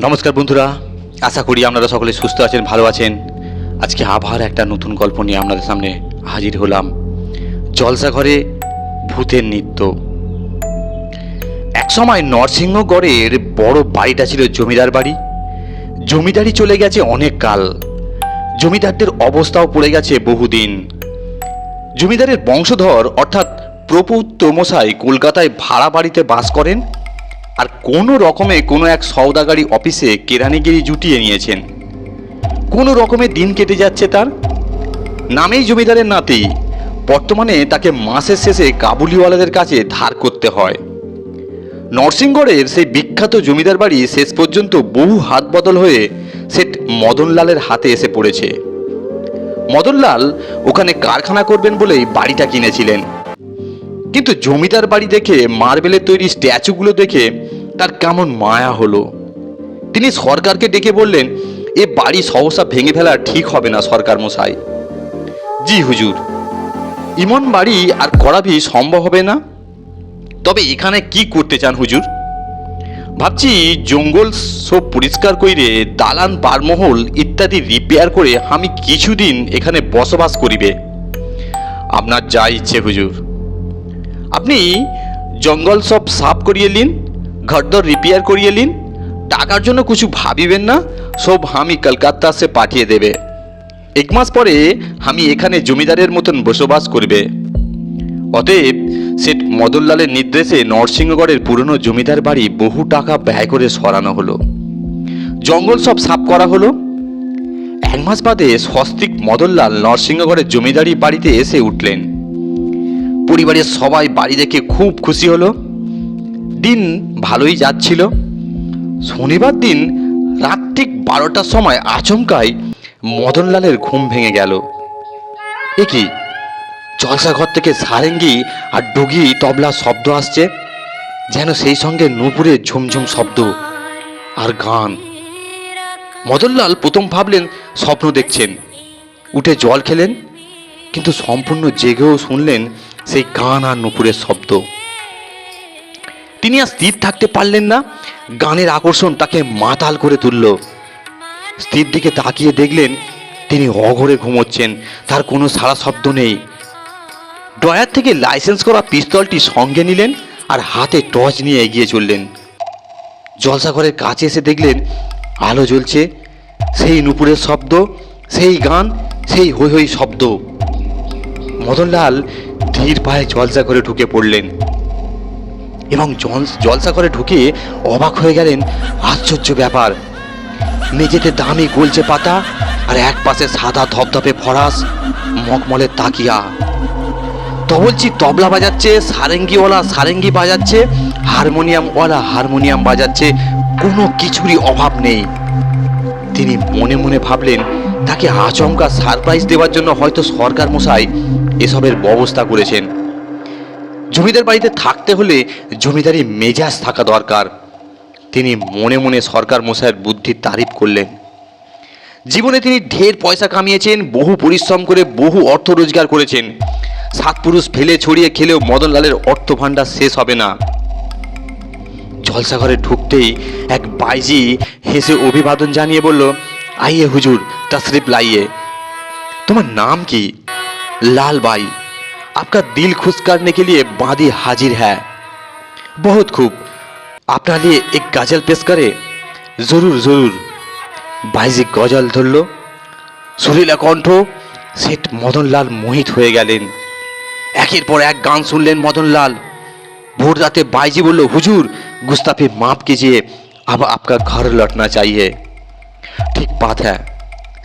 নমস্কার বন্ধুরা, আশা করি আপনারা সকলে সুস্থ আছেন, ভালো আছেন। আজকে আবার একটা নতুন গল্প নিয়ে আপনাদের সামনে হাজির হলাম। জলসাঘরে ভূতের নৃত্য। একসময় নরসিংহগড়ের বড় বাড়িটা ছিল জমিদার বাড়ি। জমিদারি চলে গেছে অনেক কাল, জমিদারদের অবস্থাও পড়ে গেছে বহুদিন। জমিদারের বংশধর অর্থাৎ প্রপৌত্র মশাই কলকাতায় ভাড়া বাড়িতে বাস করেন আর কোনো রকমে কোনো এক সওদাগারি অফিসে কেরানিগিরি জুটিয়ে নিয়েছেন। কোনো রকমে দিন কেটে যাচ্ছে তার। নামেই জমিদারের নাতি, বর্তমানে তাকে মাসের শেষে কাবুলিওয়ালাদের কাছে ধার করতে হয়। নরসিংগড়ের সেই বিখ্যাত জমিদার বাড়ি শেষ পর্যন্ত বহু হাত বদল হয়ে সেট মদনলালের হাতে এসে পড়েছে। মদনলাল ওখানে কারখানা করবেন বলেই বাড়িটা কিনেছিলেন। কিন্তু জমিদার বাড়ি দেখে, মার্বেলের তৈরি স্ট্যাচুগুলো দেখে তার কেমন মায়া হলো। তিনি সরকারকে ডেকে বললেন, এ বাড়ি সহসা ভেঙে ফেলা ঠিক হবে না সরকার মশাই। জি হুজুর, ইমন বাড়ি আর করাবি সম্ভব হবে না। তবে এখানে কি করতে চান হুজুর? ভাবছি জঙ্গল সব পরিষ্কার কইরে দালান বারমহল ইত্যাদি রিপেয়ার করে আমি কিছুদিন এখানে বসবাস করিবে। আপনার যা ইচ্ছে হুজুর। আপনি জঙ্গল সব সাফ করিয়ে নিন, ঘরদর রিপেয়ার করিয়ে নিন, টাকার জন্য কিছু ভাবিবেন না, সব আমি কলকাতা সে পাঠিয়ে দেবে। এক মাস পরে আমি এখানে জমিদারের মতন বসবাস করবে। অতএব সেট মদনলালের নির্দেশে নরসিংহগড়ের পুরনো জমিদার বাড়ি বহু টাকা ব্যয় করে সরানো হলো, জঙ্গল সব সাফ করা হলো। এক মাস বাদে স্বস্তিক মদনলাল নরসিংহগড়ের জমিদারি বাড়িতে এসে উঠলেন। পরিবারের সবাই বাড়ি দেখে খুব খুশি হলো। দিন ভালোই যাচ্ছিল। শনিবার দিন রাত ঠিক 12টার সময় আচমকাই মদনলালের ঘুম ভেঙে গেল। এ কি, জলসাঘর থেকে সারেঙ্গি আর ডুগি তবলা শব্দ আসছে, যেন সেই সঙ্গে নূপুরের ঝুমঝুম শব্দ আর গান। মদনলাল প্রথম ভাবলেন স্বপ্ন দেখছেন, উঠে জল খেলেন, কিন্তু সম্পূর্ণ জেগেও শুনলেন সেই গান আর নূপুরের শব্দ। তিনি আর স্থির থাকতে পারলেন না। গানের আকর্ষণ তাকে মাতাল করে তুলল। স্থির দিকে তাকিয়ে দেখলেন তিনি অঘরে ঘুমোচ্ছেন, তার কোনো সাড়া শব্দ নেই। ড্রয়ার থেকে লাইসেন্স করা পিস্তলটি সঙ্গে নিলেন আর হাতে টর্চ নিয়ে এগিয়ে চললেন। জলসাঘরের কাছে এসে দেখলেন আলো জ্বলছে, সেই নূপুরের শব্দ, সেই গান, সেই হৈ হৈ শব্দ। মদনলাল ধীর পায়ে জলসাঘরে ঢুকে পড়লেন এবং জলসাঘরে ঢুকে অবাক হয়ে গেলেন। আশ্চর্য ব্যাপার, মেঝেতে দামি গোলচে পাতা আর এক পাশে সাদা ধপধপে ফরাস মখমলের তাকিয়া। তবলচি তবলা বাজাচ্ছে, সারেঙ্গিওয়ালা সারেঙ্গি বাজাচ্ছে, হারমোনিয়ামওয়ালা হারমোনিয়াম বাজাচ্ছে, কোনো কিছুরই অভাব নেই। তিনি মনে মনে ভাবলেন তাকে আচমকা সারপ্রাইজ দেওয়ার জন্য হয়তো সরকার মশাই এসবের ব্যবস্থা করেছেন। জমিদার বাড়িতে থাকতে হলে জমিদারি মেজাজ থাকা দরকার। তিনি মনে মনে সরকার মশাইয়ের বুদ্ধির তারিফ করলেন। জীবনে তিনি ঢের পয়সা কামিয়েছেন, বহু পরিশ্রম করে বহু অর্থ রোজগার করেছেন। সাত পুরুষ ফেলে ছড়িয়ে খেলেও মদনলালের অর্থ ভাণ্ডার শেষ হবে না। জলসাঘরে ঢুকতেই এক বাইজি হেসে অভিবাদন জানিয়ে বলল, আইয়ে হুজুর, তশরিফ লাইয়ে। তোমার नाम কি? लाल भाई, आपका दिल खुश करने के लिए बांदी हाजिर है। बहुत खूब, আপনার लिए एक गजल पेश करे? जरूर जरूर। বাইজি গজল ধরল। সুরিলা কণ্ঠ, সেট মদনলাল মোহিত হয়ে গেলেন। একের পর এক গান শুনলেন মদনলাল। ভোর রাতে বাইজি বলল, হুজুর गुस्ताफी माफ कीजिए, अब आपका घर लौटना चाहिए। ঠিক বাত হ্যাঁ।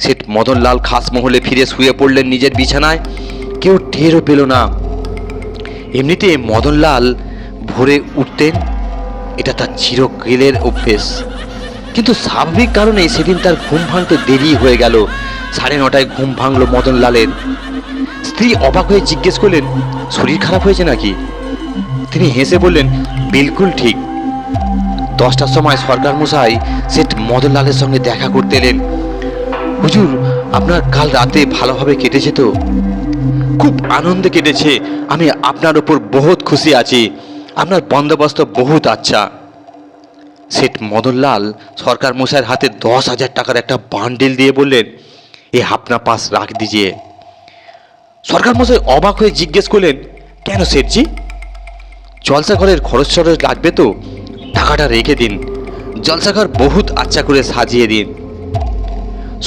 সেট মদনলাল খাস মহলে ফিরে শুয়ে পড়লেন নিজের বিছানায়। কেউ টেরও পেল না। এমনিতে মদনলাল ভোরে উঠতেন, এটা তার চিরকালের অভ্যেস। কিন্তু স্বাভাবিক কারণে সেদিন তার ঘুম ভাঙতে দেরি হয়ে গেল। 9:30টায় ঘুম ভাঙল মদনলালের। স্ত্রী অবাক হয়ে জিজ্ঞেস করলেন, শরীর খারাপ হয়েছে নাকি? তিনি হেসে বললেন, বিলকুল ঠিক। 10টার সময় সরকার মশাই সেট মদনলালের সঙ্গে দেখা করতে এলেন। হুজুর, আপনার কাল রাতে ভালোভাবে কেটেছে তো? খুব আনন্দে কেটেছে, আমি আপনার উপর বহুত খুশি আছি। আপনার বন্দোবস্ত বহুত আচ্ছা। সেট মদনলাল সরকার মশাইয়ের হাতে 10,000 টাকার একটা বান্ডিল দিয়ে বললেন, এ আপনা পাস রাখ দিজিয়ে। সরকার মশাই অবাক হয়ে জিজ্ঞেস করলেন, কেন সেটজি? জলসাঘরের খরচ টরচ লাগবে তো, টাকাটা রেখে দিন, জলসাঘর বহুত আচ্ছা করে সাজিয়ে দিন।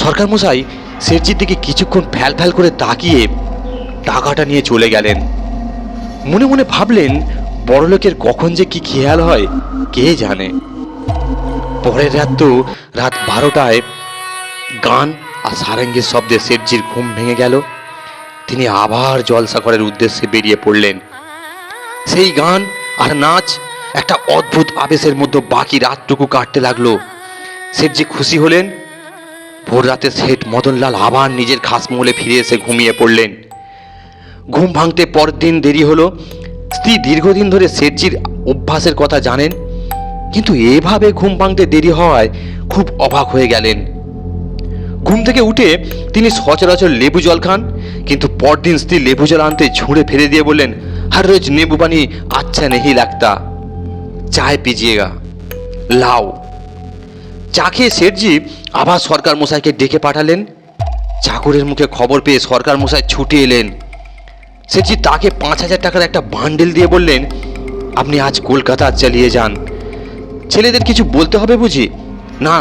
সরকার মশাই সেটজির দিকে কিছুক্ষণ ফ্যাল ফ্যাল করে তাকিয়ে টাকাটা নিয়ে চলে গেলেন। মনে মনে ভাবলেন, বড়লোকের কখন যে কি খেয়াল হয় কে জানে। পরের রাত তো রাত 12টায় গান আর সারেঙ্গের শব্দে সেটজির ঘুম ভেঙে গেল। তিনি আবার জলসাঘরের উদ্দেশ্যে বেরিয়ে পড়লেন। সেই গান আর নাচ একটা অদ্ভুত আবেশের মধ্যে বাকি রাতটুকু কাটতে লাগলো। সেটজি খুশি হলেন। ভোর রাতে সেট মদনলাল আবার নিজের খাসমহলে ফিরে এসে ঘুমিয়ে পড়লেন। ঘুম ভাঙতে পরের দিন দেরি হলো। স্ত্রী দীর্ঘদিন ধরে সেটজির অভ্যাসের কথা জানেন, কিন্তু এভাবে ঘুম ভাঙতে দেরি হওয়ায় খুব অবাক হয়ে গেলেন। ঘুম থেকে উঠে তিনি সচরাচর লেবু জল খান, কিন্তু পরদিন স্ত্রী লেবু জল আনতে ছুঁড়ে ফেলে দিয়ে বললেন, हर रोज नींबू पानी अच्छा नहीं लगता, चाय पीजिएगा, लाओ। চা খেয়ে সেটজি আবার সরকার মশাইকে ডেকে পাঠালেন। চাকরের মুখে খবর পেয়ে সরকার মশাই ছুটে এলেন। সেটজি তাকে 5,000 টাকার একটা বান্ডিল দিয়ে বললেন, আপনি আজ কলকাতা চালিয়ে যান। ছেলেদের কিছু বলতে হবে বুঝি? না,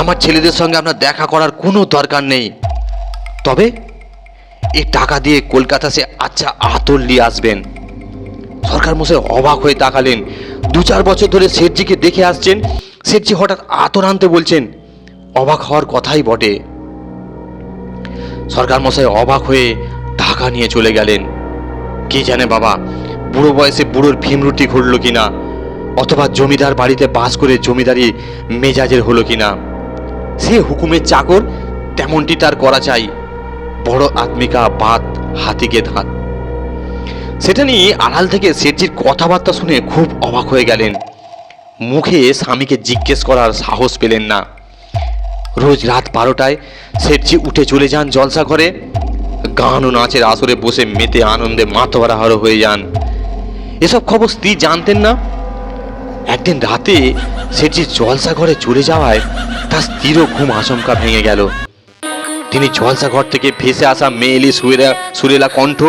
আমার ছেলেদের সঙ্গে আপনার দেখা করার কোনো দরকার নেই। তবে এই টাকা দিয়ে কলকাতা সে আচ্ছা আতর নিয়ে আসবেন। সরকার মশাই অবাক হয়ে তাকালেন। 2-4 বছর ধরে সেটজিকে দেখে আসছেন, সেটজি হঠাৎ আতর আনতে বলছেন, অবাক হওয়ার কথাই বটে। সরকার মশাই অবাক হয়ে টাকা নিয়ে চলে গেলেন। কে জানে বাবা, বুড়ো বয়সে বুড়োর ভীমরুটি ঘুরল কিনা, অথবা জমিদার বাড়িতে বাস করে জমিদারি মেজাজের হলো কিনা। সে হুকুমের চাকর, তেমনটি তার করা চাই। বড় আত্মিকা বাত হাতিকে ধাত। সেটা নিয়ে আড়াল থেকে সেটজির কথাবার্তা শুনে খুব অবাক হয়ে গেলেন। মুখে স্বামীকে জিজ্ঞেস করার সাহস পেলেন না। রোজ রাত 12টায় সেটজি উঠে চলে যান জলসাঘরে। গান ও নাচের আসরে বসে মেতে আনন্দে মাতোয়ারাহারো হয়ে যান। এসব খবর স্ত্রী জানতেন না। একদিন রাতে সেটজি জলসাঘরে চলে যাওয়ায় তার স্ত্রীরও ঘুম আচমকা ভেঙে গেল। তিনি জলসাঘর থেকে ভেসে আসা মেয়েলি সুরেলা কণ্ঠ,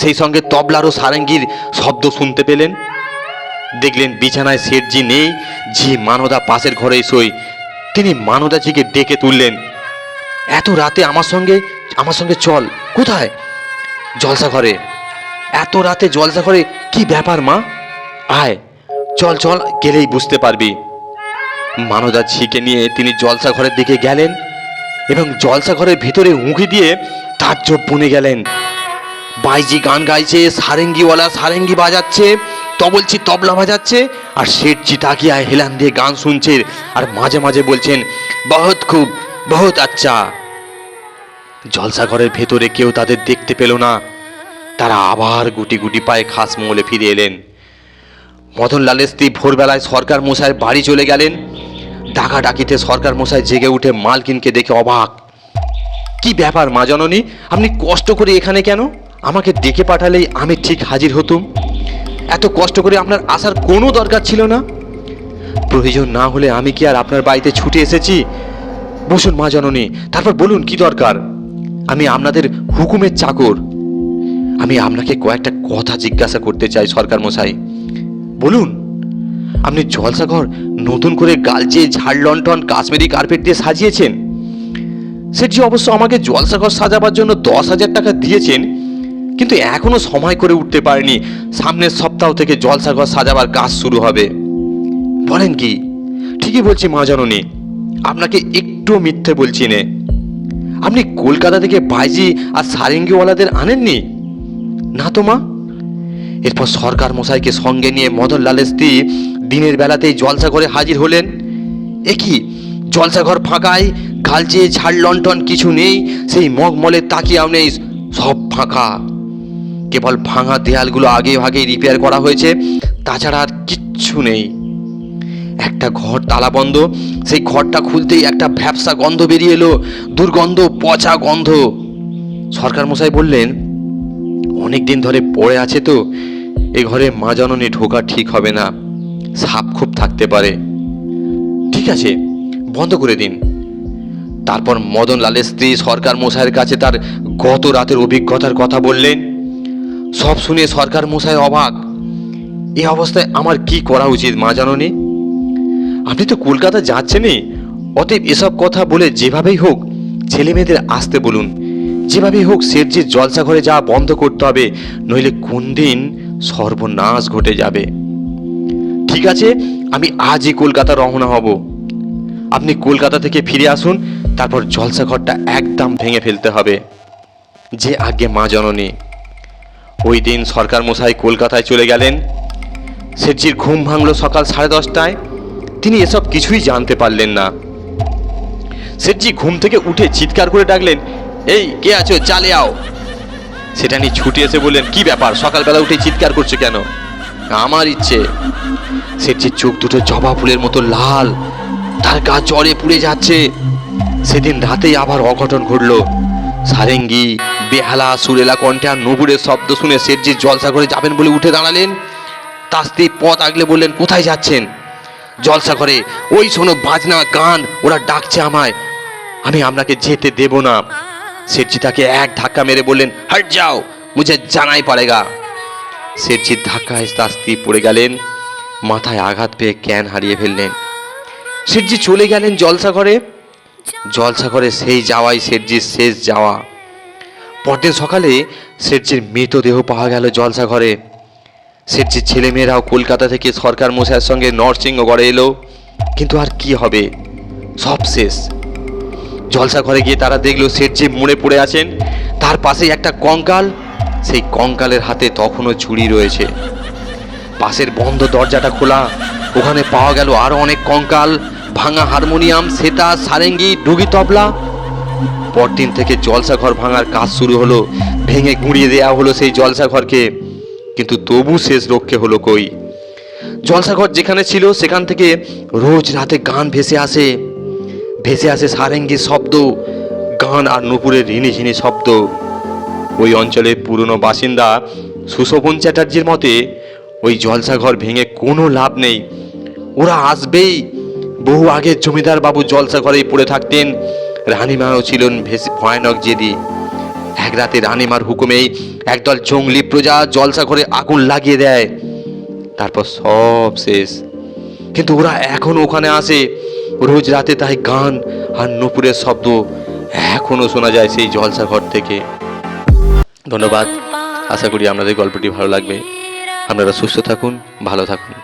সেই সঙ্গে তবলার ও সারেঙ্গির শব্দ শুনতে পেলেন। দেখলেন বিছানায় সেটজি নেই, ঝি মানদা পাশের ঘরেই শোয়। তিনি মানদাজিকে ডেকে তুললেন। এত রাতে আমার সঙ্গে চল। কোথায়? জলসাঘরে। এত রাতে জলসাঘরে কি ব্যাপার মা? আয়, চল চল, গেলেই বুঝতে পারবি। মানদা ঝিকে নিয়ে তিনি জলসাঘরের দিকে গেলেন এবং জলসাঘরের ভিতরে উঁকি দিয়ে তাজ্জব বনে গেলেন। বাইজি গান গাইছে, সারেঙ্গিওয়ালা সারেঙ্গি বাজাচ্ছে, তবলছি তবলা বাজাচ্ছে, আর সেটজি তাকিয়ে হেলান দিয়ে গান শুনছে আর মাঝে মাঝে বলছেন, বহুত খুব, বহুত আচ্ছা। জলসাঘরের ভেতরে কেউ তাদের দেখতে পেল না। তারা আবার গুটি গুটি পায়ে খাসমহলে ফিরে এলেন। মদনলালের স্ত্রী ভোরবেলায় সরকার মশাইয়ের বাড়ি চলে গেলেন। ডাকাডাকিতে সরকার মশাই জেগে উঠে মালকিনকে দেখে অবাক। কি ব্যাপার মা জননী, আপনি কষ্ট করে এখানে কেন? আমাকে ডেকে পাঠালেই আমি ঠিক হাজির হতুম। এত কষ্ট করে আপনার আসার কোনো দরকার ছিল না। প্রয়োজন না হলে আমি কি আর আপনার বাড়িতে ছুটে এসেছি? বসুন মা জননী, তারপর বলুন কি দরকার। আমি আপনাদের হুকুমের চাকর। আমি আপনাকে কয়েকটা কথা জিজ্ঞাসা করতে চাই সরকার মশাই। বলুন। আপনি জলসাঘর নতুন করে গালচে ঝাড় লণ্ঠন কাশ্মীরি কার্পেট দিয়ে সাজিয়েছেন। সেটজি অবশ্য আমাকে জলসাঘর সাজাবার জন্য 10,000 টাকা দিয়েছেন, কিন্তু এখনো সময় করে উঠতে পারেনি। সামনের সপ্তাহ থেকে জলসাঘর সাজাবার কাজ শুরু হবে। বলেন কি? ঠিকই বলছি মা জননী, আপনাকে একটু মিথ্যে বলছি নে। আপনি কলকাতা থেকে বাইজি আর সারেঙ্গিওয়ালাদের আনেননি? না তো মা। এরপর সরকার মশাইকে সঙ্গে নিয়ে মদনলালের স্ত্রী দিনের বেলাতেই জলসাঘরে হাজির হলেন। একই জলসাঘর ফাঁকায়, গালচে ঝাড় লণ্ঠন কিছু নেই, সেই মগমলের তাকিয়াও নেই, সব ফাঁকা। কেবল ভাঙা দেয়ালগুলো আগে ভাগে রিপেয়ার করা হয়েছে, তাছাড়া আর কিচ্ছু নেই। একটা ঘর তালা বন্ধ। সেই ঘরটা খুলতেই একটা ভ্যাপসা গন্ধ বেরিয়ে এলো, দুর্গন্ধ, পচা গন্ধ। সরকার মশাই বললেন, অনেক দিন ধরে পড়ে আছে তো, এ ঘরে মা জননী ঢোকা ঠিক হবে না, সাপ খুব থাকতে পারে। ঠিক আছে, বন্ধ করে দিন। তারপর মদনলালের স্ত্রী সরকার মশাইয়ের কাছে তার গত রাতের অভিজ্ঞতার কথা বললেন। সব শুনে সরকার মশাই অবাক। এই অবস্থায় আমার কি করা উচিত মা জাননী? আপনি তো কলকাতা যাচ্ছেনই, অতএব এসব কথা বলে যেভাবেই হোক ছেলে মেয়েদের আসতে বলুন। যেভাবেই হোক শেঠজির জলসা ঘরে যাওয়া বন্ধ করতে হবে, নইলে কোন দিন সর্বনাশ ঘটে যাবে। ঠিক আছে, আমি আজই কলকাতা রওনা হব। আপনি কলকাতা থেকে ফিরে আসুন, তারপর জলসা ঘরটা একদম ভেঙে ফেলতে হবে। যে আজ্ঞে মা জননী। ওই দিন সরকার মশাই কলকাতায় চলে গেলেন। শেঠজির ঘুম ভাঙল সকাল 10:30টায়। তিনি এসব কিছুই জানতে পারলেন না। শেঠজি ঘুম থেকে উঠে চিৎকার করে ডাকলেন, এই কে আছো, চালে আও। সেটা নিয়ে ছুটে এসে বললেন, কি ব্যাপার, সকালবেলা উঠে চিৎকার করছে কেন? আমার ইচ্ছে। শেঠজির চোখ দুটো জবা ফুলের মতো লাল, তার গা জ্বরে পুড়ে যাচ্ছে। সেদিন রাতেই আবার অঘটন ঘটল। সারেঙ্গি, বেহালা, সুরেলা কণ্ঠে আর নুপুরের শব্দ শুনে শেঠজি জলসা করে যাবেন বলে উঠে দাঁড়ালেন। তার স্ত্রী পথ আগলে বললেন, কোথায় যাচ্ছেন? জলসা করে। ওই শোনো, বাজনা, গান, ওরা ডাকছে আমায়, আমি আপনাকে যেতে দেব না। শেঠজি তাকে এক ধাক্কা মেরে বললেন, হট যাও, মুঝে জানাই পড়েগা। শেঠজির ধাক্কায় তার স্ত্রী পড়ে গেলেন, মাথায় আঘাত পেয়ে জ্ঞান হারিয়ে ফেললেন। শেঠজি চলে গেলেন জলসা ঘরে। জলসা ঘরে সেই যাওয়াই শেঠজির শেষ যাওয়া। পরদিন সকালে শেঠজির মৃতদেহ পাওয়া গেল জলসা ঘরে। শেঠজির ছেলেমেয়েরাও কলকাতা থেকে সরকার মশাইয়ের সঙ্গে নরসিংহগড়ে এলো, কিন্তু আর কি হবে, সব শেষ। জলসা ঘরে গিয়ে তারা দেখলো শেঠজি মরে পড়ে আছেন, তার পাশেই একটা কঙ্কাল। সেই কঙ্কালের হাতে তখনও ছুরি রয়েছে। পাশের বন্ধ দরজাটা খোলা, ওখানে পাওয়া গেল আরো অনেক কঙ্কাল, ভাঙা হারমোনিয়াম, সেতার, সারেঙ্গি, ডুগি, তবলা। পরদিন থেকে জলসা ঘর ভাঙার কাজ শুরু হলো। ভেঙে গুঁড়িয়ে দেওয়া হলো সেই জলসা ঘরকে, কিন্তু তবু শেষ রক্ষে হলো কই। জলসা ঘর যেখানে ছিল সেখান থেকে রোজ রাতে গান ভেসে আসে। ভেসে আসে সারেঙ্গির শব্দ, গান আর নুপুরের রিনিঝিনি শব্দ। ওই অঞ্চলের পুরনো বাসিন্দা সুশোভন চ্যাটার্জির মতে ওই জলসা ঘর ভেঙে কোনো লাভ নেই, ওরা আসবেই। বহু আগে জমিদার বাবু জলসা ঘরেই পড়ে থাকতেন। রানীমাও ছিলেন ভয়ানক জেদি। এক রাতে রানীমার হুকুমেই একদল জঙ্গলি প্রজা জলসা ঘরে আগুন লাগিয়ে দেয়। তারপর সব শেষ। কিন্তু ওরা এখন ওখানে আসে রোজ রাতে, তাই গান আর নুপুরের শব্দ এখনো শোনা যায় সেই জলসা ঘর থেকে। ধন্যবাদ। আশা করি আপনাদের গল্পটি ভালো লাগবে। আপনারা সুস্থ থাকুন, ভালো থাকুন।